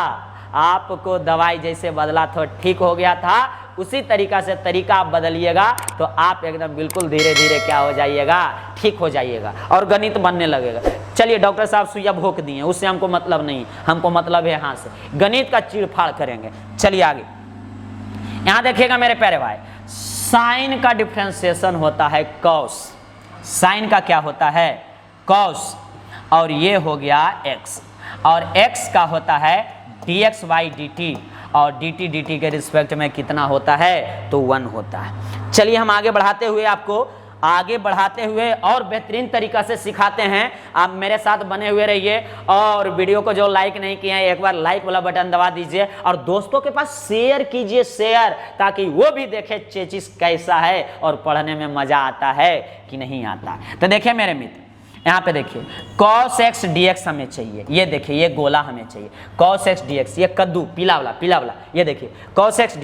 आपको दवाई जैसे बदला तो ठीक हो गया था, उसी तरीका से तरीका आप बदलिएगा तो आप एकदम बिल्कुल धीरे धीरे क्या हो जाइएगा, ठीक हो जाइएगा और गणित बनने लगेगा। चलिए डॉक्टर साहब सुइया भोंक दिए, उससे हमको मतलब नहीं, हमको मतलब है यहाँ से गणित का चीड़फाड़ करेंगे। चलिए आगे, यहाँ देखिएगा मेरे प्यारे भाई, साइन का डिफरेंशिएशन होता है कॉस, साइन का क्या होता है कॉस, और ये हो गया x, और x का होता है dx बाई dt, और dt के रिस्पेक्ट में कितना होता है तो 1 होता है। चलिए हम आगे बढ़ाते हुए और बेहतरीन तरीका से सिखाते हैं। आप मेरे साथ बने हुए रहिए, और वीडियो को जो लाइक नहीं किए हैं एक बार लाइक वाला बटन दबा दीजिए, और दोस्तों के पास शेयर कीजिए शेयर, ताकि वो भी देखे चेचिस कैसा है और पढ़ने में मजा आता है कि नहीं आता। तो देखिए मेरे मित्र, यहाँ पे देखिए cos x dx हमें चाहिए, ये देखिए ये गोला हमें चाहिए cos x dx, ये कद्दू पीला वाला ये देखिए cos x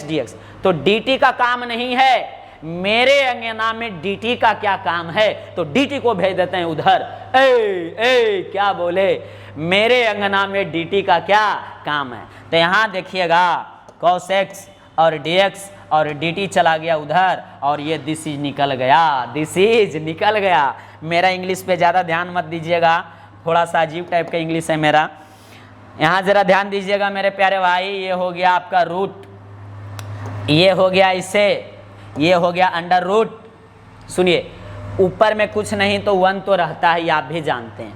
dx। तो dt का काम नहीं है, मेरे अंगना में dt का क्या काम है, तो dt को भेज देते हैं उधर। ए क्या बोले, मेरे अंगना में dt का क्या काम है। तो यहाँ देखिएगा cos x और dx, और dt चला गया उधर, और ये दिस इज निकल गया। मेरा इंग्लिश पे ज़्यादा ध्यान मत दीजिएगा, थोड़ा सा अजीब टाइप का इंग्लिश है मेरा। यहाँ ज़रा ध्यान दीजिएगा मेरे प्यारे भाई, ये हो गया आपका रूट, ये हो गया इसे, ये हो गया अंडर रूट। सुनिए, ऊपर में कुछ नहीं तो 1 तो रहता है, ये आप भी जानते हैं।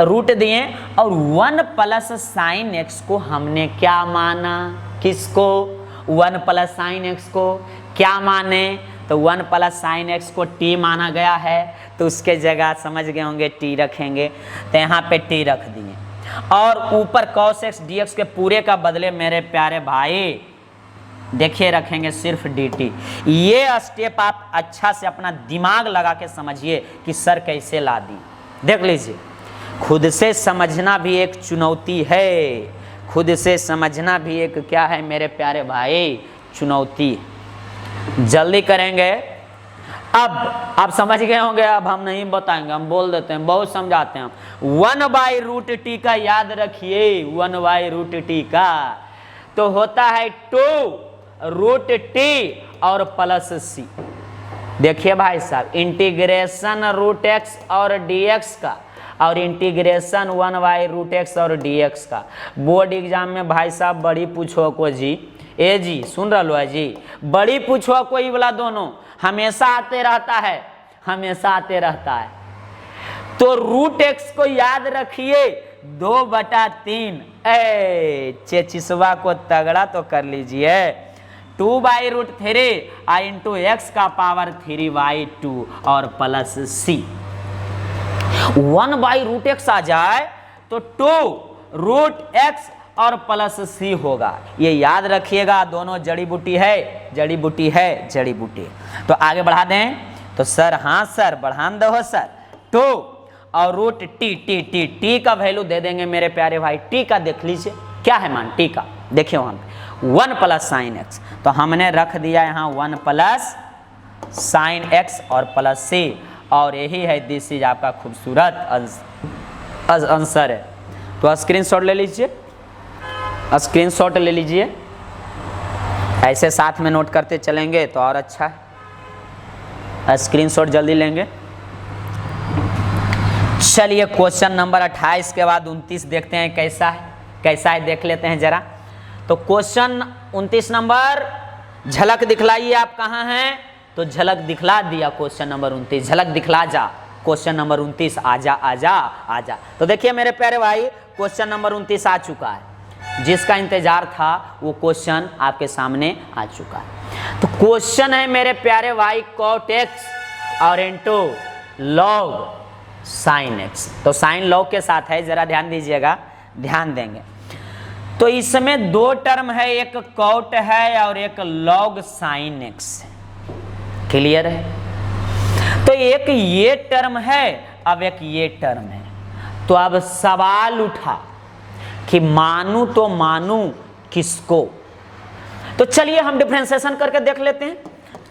रूट दिए और 1 प्लस साइन एक्स को हमने क्या माना, किसको 1 प्लस साइन एक्स को क्या माने, तो 1 प्लस साइन एक्स को t माना गया है, तो उसके जगह समझ गए होंगे t रखेंगे, तो यहाँ पे t रख दिए, और ऊपर cos x dx के पूरे का बदले मेरे प्यारे भाई देखिए रखेंगे सिर्फ dt। ये स्टेप आप अच्छा से अपना दिमाग लगा के समझिए कि सर कैसे ला दी। देख लीजिए, खुद से समझना भी एक चुनौती है, खुद से समझना भी एक क्या है मेरे प्यारे भाई चुनौती। जल्दी करेंगे। अब आप समझ गए होंगे, अब हम नहीं बताएंगे, हम बोल देते हैं, बहुत समझाते हैं हम। 1/√t का याद रखिए, 1/√t का तो होता है 2√t और प्लस c। देखिए भाई साहब, इंटीग्रेशन √x और dx का और इंटीग्रेशन 1/√x और dx का बोर्ड एग्जाम में भाई साहब बड़ी पूछो को जी, ए जी सुन रहा लो है जी, बड़ी पूछो कोई वाला दोनों हमेशा आते रहता है। तो √x को याद रखिए 2/3, चेचिसवा को तगड़ा तो कर लीजिए, 2/√3 इंटू x का पावर 3/2 और प्लस c। 1/√x आ जाए तो 2√x और प्लस c होगा, ये याद रखिएगा। दोनों जड़ी बूटी है। तो आगे बढ़ा दें तो सर, हाँ सर बढ़ान दो सर। 2 और √t का वैल्यू दे देंगे मेरे प्यारे भाई। t का देख लीजिए क्या है मान, t का देखिए वहां पे 1 प्लस साइन एक्स, तो हमने रख दिया यहाँ 1 प्लस साइन एक्स और प्लस c, और यही है दिस इज आपका खूबसूरत आंसर है। तो स्क्रीनशॉट ले लीजिए, ऐसे साथ में नोट करते चलेंगे तो और अच्छा है, स्क्रीनशॉट जल्दी लेंगे। चलिए क्वेश्चन नंबर 28 के बाद 29 देखते हैं कैसा है देख लेते हैं जरा। तो क्वेश्चन 29 नंबर, झलक दिखलाइए आप कहाँ हैं, तो झलक दिखला दिया क्वेश्चन नंबर 29, झलक दिखला जा क्वेश्चन नंबर 29, आजा। तो देखिए मेरे प्यारे भाई, क्वेश्चन नंबर 29 आ चुका है, जिसका इंतजार था वो क्वेश्चन आपके सामने आ चुका है। तो क्वेश्चन है मेरे प्यारे भाई cot x और इंटू log sin x। तो साइन log के साथ है, जरा ध्यान दीजिएगा, ध्यान देंगे। तो इसमें 2 टर्म है, एक cot है और एक log sin x। क्लियर है? तो एक ये टर्म है, अब एक ये टर्म है। तो अब सवाल उठा कि मानू तो मानू किसको। तो चलिए हम डिफरेंशिएशन करके देख लेते हैं।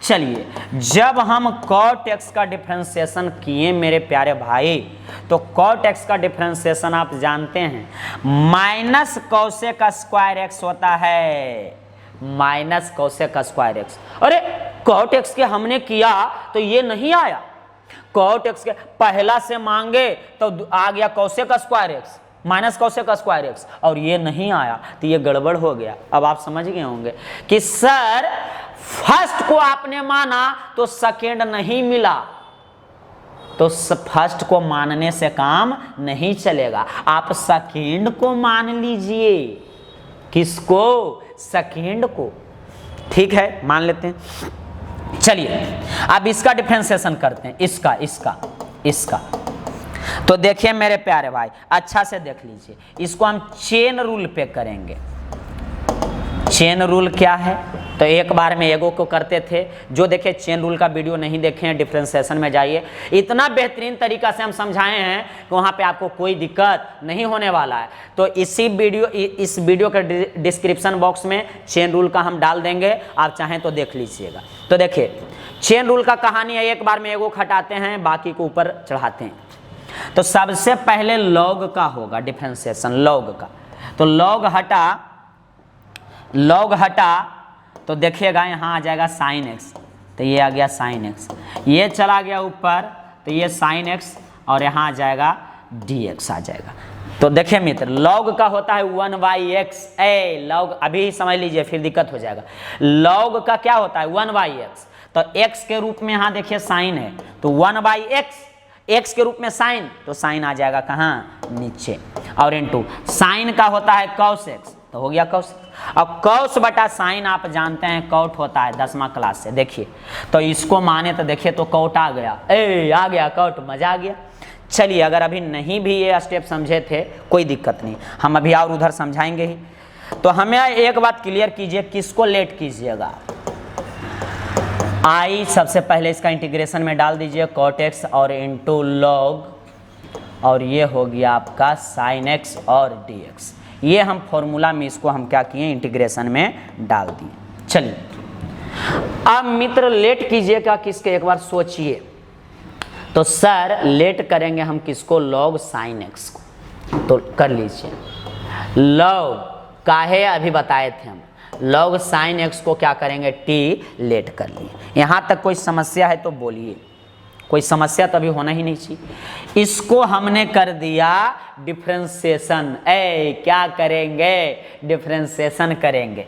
चलिए, जब हम cot x का डिफरेंशिएशन किए मेरे प्यारे भाई, तो cot x का डिफरेंशिएशन आप जानते हैं माइनस cosec स्क्वायर x होता है, माइनस cosec स्क्वायर x। अरे cot x के हमने किया तो ये नहीं आया, cot x के पहला से मांगे तो आ गया cosec square x, minus cosec square x, और ये नहीं आया तो ये गड़बड़ हो गया। अब आप समझ गए होंगे कि सर फर्स्ट को आपने माना तो सेकेंड नहीं मिला, तो फर्स्ट को मानने से काम नहीं चलेगा, आप सेकेंड को मान लीजिए। किसको? सेकेंड को। ठीक है, मान लेते हैं। चलिए अब इसका डिफरेंशिएशन करते हैं, इसका। तो देखिए मेरे प्यारे भाई, अच्छा से देख लीजिए, इसको हम चेन रूल पे करेंगे। चेन रूल क्या है? तो एक बार में एगो को करते थे। जो देखे चेन रूल का वीडियो नहीं देखे हैं, डिफरेंशिएशन में जाइए, इतना बेहतरीन तरीका से हम समझाए हैं कि वहाँ पे आपको कोई दिक्कत नहीं होने वाला है। तो इस वीडियो के डिस्क्रिप्शन बॉक्स में चेन रूल का हम डाल देंगे, आप चाहें तो देख लीजिएगा। तो देखिए चेन रूल का कहानी है, एक बार में एगो हटाते हैं, बाकी को ऊपर चढ़ाते हैं। तो सबसे पहले लॉग का होगा डिफरेंशिएशन, लॉग का। तो लॉग हटा तो देखिएगा यहाँ आ जाएगा साइन एक्स, तो ये आ गया साइन एक्स, ये चला गया ऊपर तो ये साइन एक्स, और यहाँ आ जाएगा डी एक्स आ जाएगा। तो देखिए मित्र, लॉग का होता है 1/x। लॉग अभी समझ लीजिए, फिर दिक्कत हो जाएगा। लॉग का क्या होता है? 1/x। तो x के रूप में यहाँ देखिए साइन है, तो 1/x, x के रूप में साइन, तो साइन आ जाएगा कहाँ? नीचे। और इनटू साइन का होता है cos x, तो हो गया cos। अब cos बटा साइन आप जानते हैं कॉट होता है 10वां क्लास से, देखिए। तो इसको माने तो देखिए तो कॉट आ गया, आ गया कॉट, मजा आ गया। चलिए अगर अभी नहीं भी ये स्टेप समझे थे कोई दिक्कत नहीं, हम अभी और उधर समझाएंगे ही। तो हमें एक बात क्लियर कीजिए, किसको लेट कीजिएगा? आई सबसे पहले इसका इंटीग्रेशन में डाल दीजिए cot x और इंटू लॉग, और ये हो गया आपका साइन एक्स और dx। ये हम फॉर्मूला में इसको हम क्या किए? इंटीग्रेशन में डाल दिए। चलिए अब मित्र लेट कीजिएगा किसके, एक बार सोचिए। तो सर लेट करेंगे हम किसको? लॉग साइन एक्स को। तो कर लीजिए, लॉग काहे अभी बताए थे हम, लॉग साइन एक्स को क्या करेंगे? टी लेट कर लिए। यहाँ तक कोई समस्या है तो बोलिए, कोई समस्या तो अभी होना ही नहीं चाहिए। इसको हमने कर दिया डिफरेंशिएशन। क्या करेंगे? डिफरेंशिएशन करेंगे।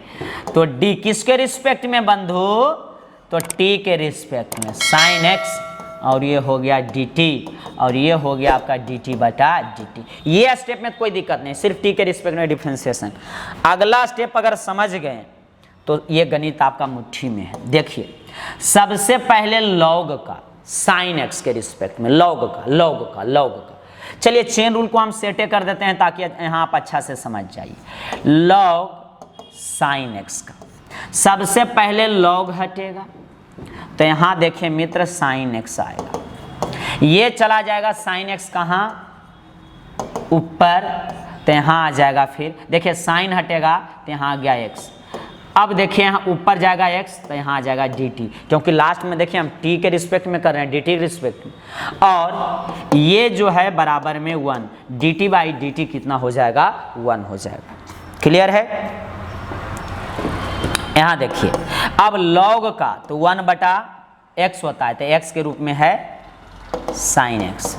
तो डी किसके रिस्पेक्ट में बंधु? तो टी के रिस्पेक्ट में साइन एक्स, और ये हो गया डी टी, और ये हो गया आपका डी टी बटा डी टी। ये स्टेप में कोई दिक्कत नहीं, सिर्फ टी के रिस्पेक्ट में डिफरेंशिएशन। अगला स्टेप अगर समझ गए तो ये गणित आपका मुट्ठी में है। देखिए सबसे पहले लॉग का साइन एक्स के रिस्पेक्ट में, लॉग का। चलिए चेन रूल को हम सेटे कर देते हैं ताकि यहाँ आप अच्छा से समझ जाइए। लॉग साइन एक्स का सबसे पहले लॉग हटेगा, तो यहाँ देखिए मित्र साइन एक्स आएगा, ये चला जाएगा साइन एक्स कहाँ? ऊपर, तो यहाँ आ जाएगा। फिर देखिए साइन हटेगा तो यहाँ आ गया एक्स। अब देखिए यहाँ ऊपर जाएगा x, तो यहाँ आ जाएगा dt, क्योंकि लास्ट में देखिए हम t के रिस्पेक्ट में कर रहे हैं, dt के रिस्पेक्ट में। और ये जो है बराबर में 1, dt बाई dt कितना हो जाएगा? 1 हो जाएगा। क्लियर है? यहाँ देखिए अब log का तो 1/x होता है, तो x के रूप में है sin x।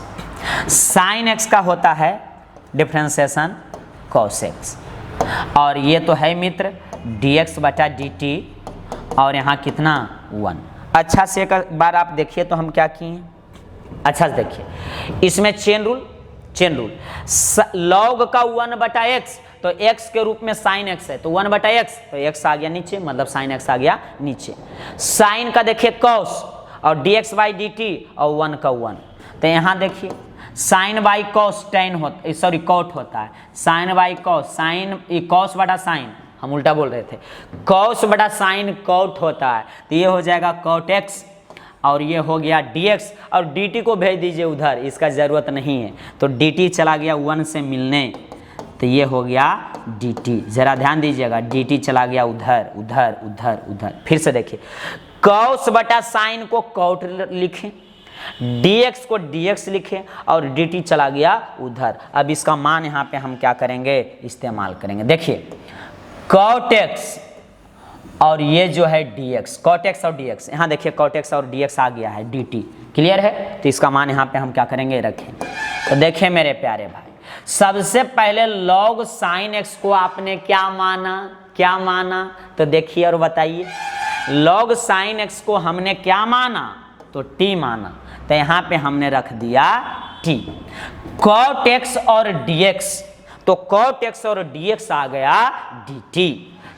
sin x का होता है डिफरेंशिएशन cos x, और ये तो है मित्र dx बटा dt, और यहाँ कितना? 1। अच्छा से एक बार आप देखिए तो हम क्या किए, अच्छा से देखिए इसमें चेन रूल लॉग का 1/x, तो x के रूप में साइन x है, तो 1/x, तो x आ गया नीचे, मतलब साइन x आ गया नीचे। साइन का देखिए cos, और dx बाई dt, और 1 का 1, तो यहाँ देखिए साइन बाई कॉस टेन होता, सॉरी कॉट होता है, sine by cos, sine cos बटा साइन, हम उल्टा बोल रहे थे, कॉस बटा साइन कॉट होता है, तो ये हो जाएगा कॉट एक्स, और ये हो गया dx, और dt को भेज दीजिए उधर, इसका ज़रूरत नहीं है, तो dt चला गया 1 से मिलने, तो ये हो गया dt। ज़रा ध्यान दीजिएगा, dt चला गया उधर उधर उधर उधर। फिर से देखिए कॉस बटा साइन को कॉट लिखें, dx को dx लिखें, और dt चला गया उधर। अब इसका मान यहाँ पे हम क्या करेंगे? इस्तेमाल करेंगे। देखिए cot x और ये जो है dx, cot x और dx, यहाँ देखिए cot x और dx आ गया है dt। क्लियर है? तो इसका मान यहाँ पे हम क्या करेंगे? रखें। तो देखिए मेरे प्यारे भाई, सबसे पहले log sin x को आपने क्या माना, तो देखिए और बताइए। log sin x को हमने क्या माना, तो t माना, तो यहाँ पे हमने रख दिया t। cot x और dx, तो cot x और dx आ गया dt,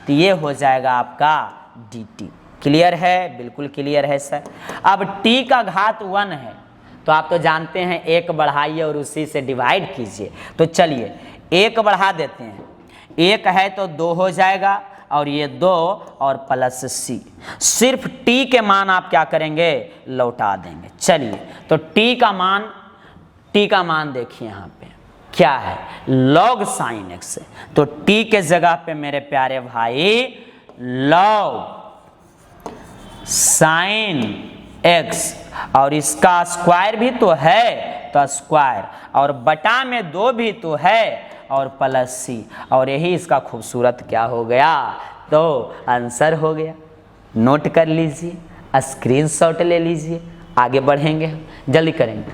तो ये हो जाएगा आपका dt। क्लियर है? बिल्कुल क्लियर है सर। अब t का घात 1 है, तो आप तो जानते हैं 1 बढ़ाइए और उसी से डिवाइड कीजिए। तो चलिए 1 बढ़ा देते हैं, 1 है तो 2 हो जाएगा, और ये 2 और प्लस c। सिर्फ t के मान आप क्या करेंगे, लौटा देंगे। चलिए तो t का मान देखिए यहाँ पे क्या है, log sin x। तो t के जगह पे मेरे प्यारे भाई log sin x, और इसका स्क्वायर भी तो है, तो स्क्वायर, और बटा में 2 भी तो है, और प्लस c, और यही इसका खूबसूरत क्या हो गया, तो आंसर हो गया। नोट कर लीजिए, स्क्रीनशॉट ले लीजिए, आगे बढ़ेंगे, जल्दी करेंगे।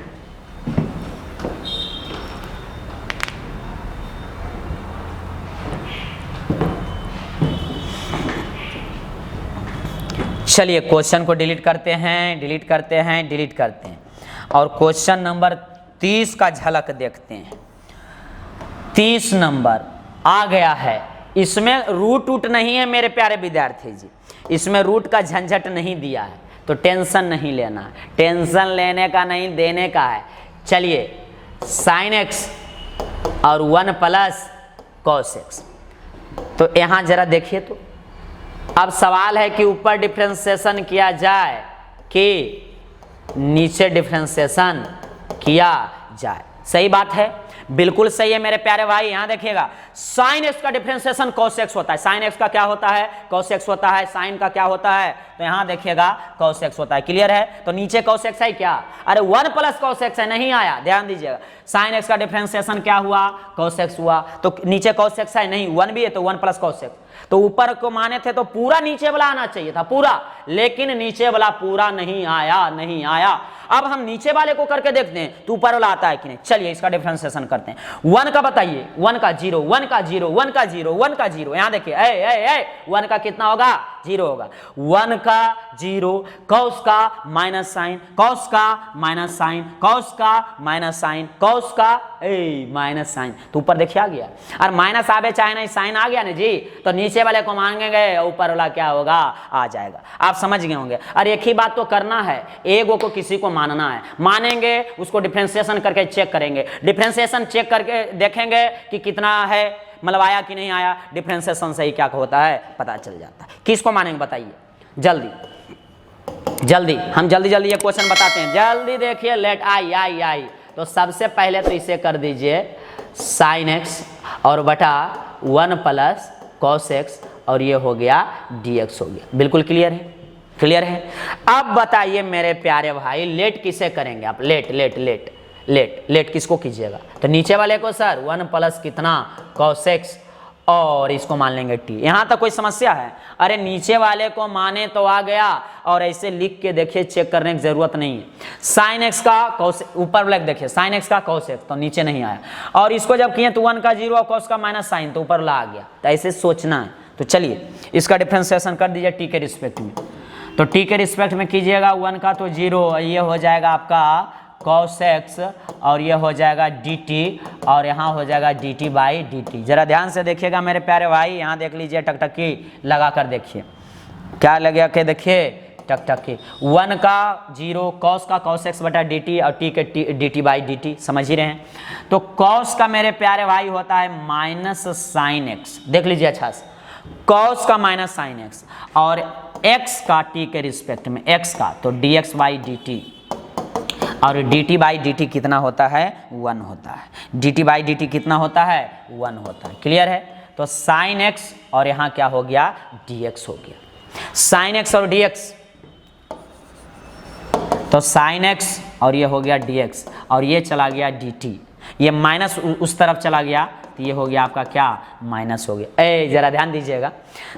चलिए क्वेश्चन को डिलीट करते हैं, और क्वेश्चन नंबर 30 का झलक देखते हैं। 30 नंबर आ गया है। इसमें रूट नहीं है मेरे प्यारे विद्यार्थी जी, इसमें रूट का झंझट नहीं दिया है, तो टेंशन नहीं लेना है, टेंशन लेने का नहीं, देने का है। चलिए sin x और 1 प्लस cos x, तो यहाँ जरा देखिए। तो अब सवाल है कि ऊपर डिफरेंशिएशन किया जाए कि नीचे डिफरेंशिएशन किया जाए। सही बात है, बिल्कुल सही है मेरे प्यारे भाई। यहाँ देखिएगा sin x का डिफरेंशिएशन cos x होता है, sin x का क्या होता है, cos x होता है, sin का क्या होता है, तो यहाँ देखिएगा cos x होता है। क्लियर है? तो नीचे cos x है क्या, अरे 1 प्लस cos x है, नहीं आया, ध्यान दीजिएगा। sin x का डिफरेंशिएशन क्या हुआ, cos x हुआ, तो नीचे cos x है नहीं, 1 भी है तो 1 प्लस cos x। तो ऊपर को माने थे तो पूरा नीचे वाला आना चाहिए था, पूरा, लेकिन नीचे वाला पूरा नहीं आया। अब हम नीचे वाले को करके देखते हैं तो ऊपर वाला आता है कि नहीं। चलिए इसका डिफरेंशिएशन करते हैं। 1 का बताइए, 1 का 0, 1 का 0, 1 का 0, 1 का 0, यहाँ देखिए 1 का कितना होगा, 0 होगा। 1 का 0, cos का माइनस साइन, cos का माइनस साइन, cos का माइनस साइन, cos का माइनस साइन, तो ऊपर देखिए आ गया। और माइनस आवे चाहे नहीं, साइन आ गया ना जी, तो नीचे वाले को मांगेंगे, ऊपर वाला क्या होगा, आ जाएगा। आप समझ गए होंगे। और एक ही बात तो करना है, एगो को किसी को मानना है, मानेंगे उसको डिफरेंशिएशन करके चेक करेंगे, डिफरेंशिएशन चेक करके देखेंगे कि कितना है, मतलब आया कि नहीं आया, डिफरेंशिएशन से ही क्या होता है पता चल जाता है। किसको मानेंगे बताइए, जल्दी हम जल्दी ये क्वेश्चन बताते हैं, जल्दी देखिए। लेट आई, तो सबसे पहले तो इसे कर दीजिए sin x और बटा 1 प्लस cos x, और ये हो गया dx हो गया। बिल्कुल क्लियर है। अब बताइए मेरे प्यारे भाई, लेट किसे करेंगे आप, लेट किसको कीजिएगा, तो नीचे वाले को सर 1 प्लस कितना cos x, और इसको मान लेंगे t। यहाँ तक कोई समस्या है? अरे नीचे वाले को माने तो आ गया, और ऐसे लिख के देखिए, चेक करने की जरूरत नहीं है। sin x का cos, ऊपर वाले देखिए sin x का cos x, तो नीचे नहीं आया, और इसको जब किए तो 1 का 0 और cos का माइनस साइन, तो ऊपर ला आ गया। तो ऐसे सोचना है। तो चलिए इसका डिफरेंशिएशन कर दीजिए t के रिस्पेक्ट में, तो t के रिस्पेक्ट में कीजिएगा। 1 का तो 0, ये हो जाएगा आपका cos x, और ये हो जाएगा dt, और यहाँ हो जाएगा dt बाई dt। जरा ध्यान से देखिएगा मेरे प्यारे भाई, यहाँ देख लीजिए, टकटकी लगा कर देखिए क्या लगे के, देखिए टकटकी। 1 का 0, cos का cos x बटा dt, और t के dt बाई dt, समझ ही रहे हैं। तो cos का मेरे प्यारे भाई होता है माइनस साइन x, देख लीजिए अच्छा से, cos का माइनस साइन x, और x का t के रिस्पेक्ट में x का, तो dx बाई dt, और dt बाई dt कितना होता है, 1 होता है। dt बाई dt कितना होता है, 1 होता है। क्लियर है? तो sin x और यहाँ क्या हो गया, dx हो गया। sin x और dx, तो sin x और ये हो गया dx, और ये चला गया dt, ये माइनस उस तरफ चला गया, तो ये हो गया आपका क्या, माइनस हो गया। जरा ध्यान दीजिएगा,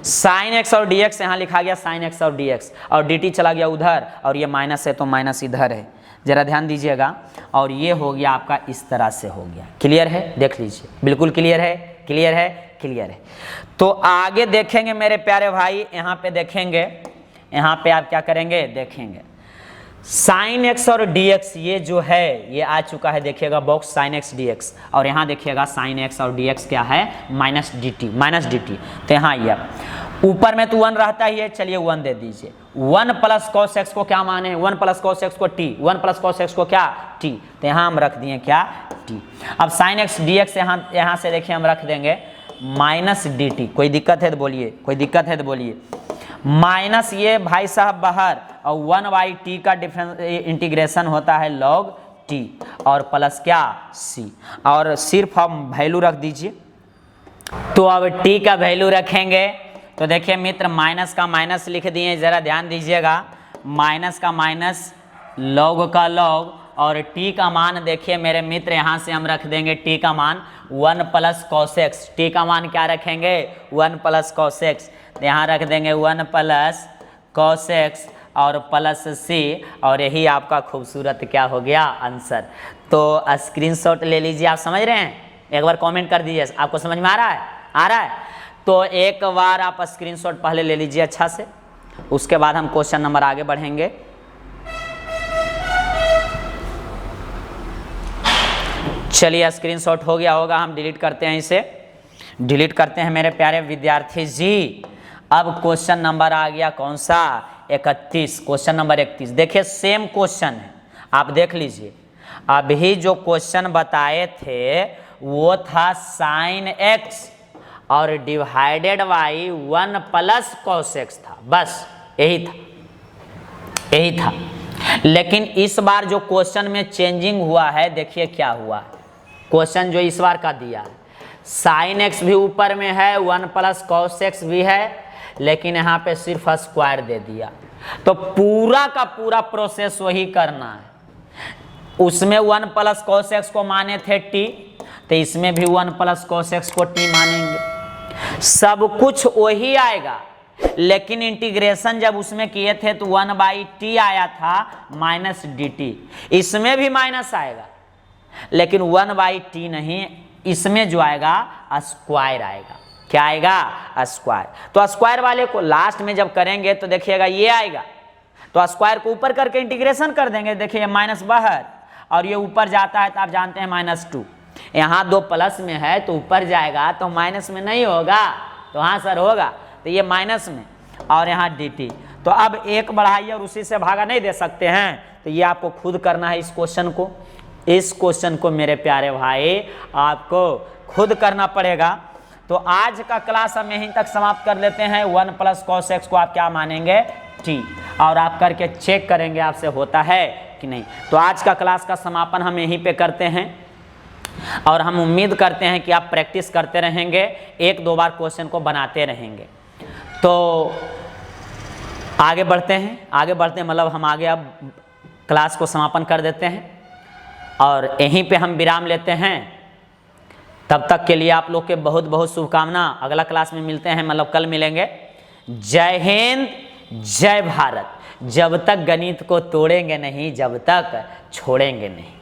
sin x और dx यहाँ लिखा गया sin x और dx, और dt चला गया उधर, और ये माइनस है तो माइनस इधर है, जरा ध्यान दीजिएगा। और ये हो गया आपका, इस तरह से हो गया। क्लियर है? देख लीजिए, बिल्कुल क्लियर है, क्लियर है, क्लियर है। तो आगे देखेंगे मेरे प्यारे भाई, यहाँ पे देखेंगे, यहाँ पे आप क्या करेंगे, देखेंगे साइन एक्स और डी एक्स, ये जो है ये आ चुका है, देखिएगा box sine x D x, और यहाँ देखिएगा साइन एक्स और डी एक्स क्या है, minus D T, minus D T. तो यहाँ ये ऊपर में तो 1 रहता ही है, चलिए 1 दे दीजिए। 1 प्लस कॉस एक्स को क्या माने, 1 प्लस कॉस एक्स को टी, 1 प्लस कॉस एक्स को क्या, टी। तो यहाँ हम रख दिए क्या, टी। अब साइन एक्स डी एक्स यहाँ से देखिए हम रख देंगे माइनस डी टी। कोई दिक्कत है तो बोलिए, कोई दिक्कत है तो बोलिए। माइनस ये भाई साहब बाहर, और 1/t का डिफरेंस इंटीग्रेशन होता है log t, और प्लस क्या, c, और सिर्फ हम वैल्यू रख दीजिए। तो अब t का वैल्यू रखेंगे, तो देखिए मित्र माइनस का माइनस लिख दिए, जरा ध्यान दीजिएगा, माइनस का माइनस, log का log, और t का मान देखिए मेरे मित्र यहाँ से हम रख देंगे t का मान 1 प्लस कॉस एक्स। t का मान क्या रखेंगे, 1 प्लस कॉस एक्स। यहाँ रख देंगे 1 प्लस कॉस एक्स और प्लस c, और यही आपका खूबसूरत क्या हो गया, आंसर। तो स्क्रीनशॉट ले लीजिए। आप समझ रहे हैं? एक बार कमेंट कर दीजिए, आपको समझ में आ रहा है, आ रहा है? तो एक बार आप स्क्रीनशॉट पहले ले लीजिए अच्छा से, उसके बाद हम क्वेश्चन नंबर आगे बढ़ेंगे। चलिए स्क्रीनशॉट हो गया होगा, हम डिलीट करते हैं, इसे डिलीट करते हैं मेरे प्यारे विद्यार्थी जी। अब क्वेश्चन नंबर आ गया कौन सा, 31, क्वेश्चन नंबर 31। देखिए सेम क्वेश्चन है, आप देख लीजिए। अभी जो क्वेश्चन बताए थे वो था साइन एक्स और divided by 1 plus cos x था, बस यही था, यही था। लेकिन इस बार जो क्वेश्चन में चेंजिंग हुआ है, देखिए क्या हुआ है। क्वेश्चन जो इस बार का दिया है, साइन एक्स भी ऊपर में है, 1 प्लस कॉस एक्स भी है, लेकिन यहाँ पे सिर्फ स्क्वायर दे दिया। तो पूरा का पूरा प्रोसेस वही करना है। उसमें 1 प्लस कॉस एक्स को माने थे टी, तो इसमें भी 1 प्लस कॉस एक्स को टी मानेंगे। सब कुछ वही आएगा, लेकिन इंटीग्रेशन जब उसमें किए थे तो 1/t आया था माइनस डी टी। इसमें भी माइनस आएगा, लेकिन 1/t नहीं, इसमें जो आएगा स्क्वायर आएगा। क्या आएगा, स्क्वायर। तो स्क्वायर वाले को लास्ट में जब करेंगे तो देखिएगा ये आएगा, तो स्क्वायर को ऊपर करके इंटीग्रेशन कर देंगे। देखिए माइनस बाहर और ये ऊपर जाता है, तो आप जानते हैं -2। यहाँ 2 प्लस में है तो ऊपर जाएगा, तो माइनस में नहीं होगा, तो हाँ सर होगा, तो ये माइनस में, और यहाँ dt। तो अब 1 बढ़ाइए और उसी से भागा नहीं दे सकते हैं, तो ये आपको खुद करना है। इस क्वेश्चन को मेरे प्यारे भाई आपको खुद करना पड़ेगा। तो आज का क्लास हम यहीं तक समाप्त कर लेते हैं। 1 प्लस कॉस एक्स को आप क्या मानेंगे, t, और आप करके चेक करेंगे आपसे होता है कि नहीं। तो आज का क्लास का समापन हम यहीं पे करते हैं, और हम उम्मीद करते हैं कि आप प्रैक्टिस करते रहेंगे, 1-2 बार क्वेश्चन को बनाते रहेंगे। तो आगे बढ़ते हैं, मतलब हम आगे अब क्लास को समापन कर देते हैं, और यहीं पे हम विराम लेते हैं। तब तक के लिए आप लोग के बहुत बहुत शुभकामना। अगला क्लास में मिलते हैं, मतलब कल मिलेंगे। जय हिंद, जय भारत। जब तक गणित को तोड़ेंगे नहीं, जब तक छोड़ेंगे नहीं।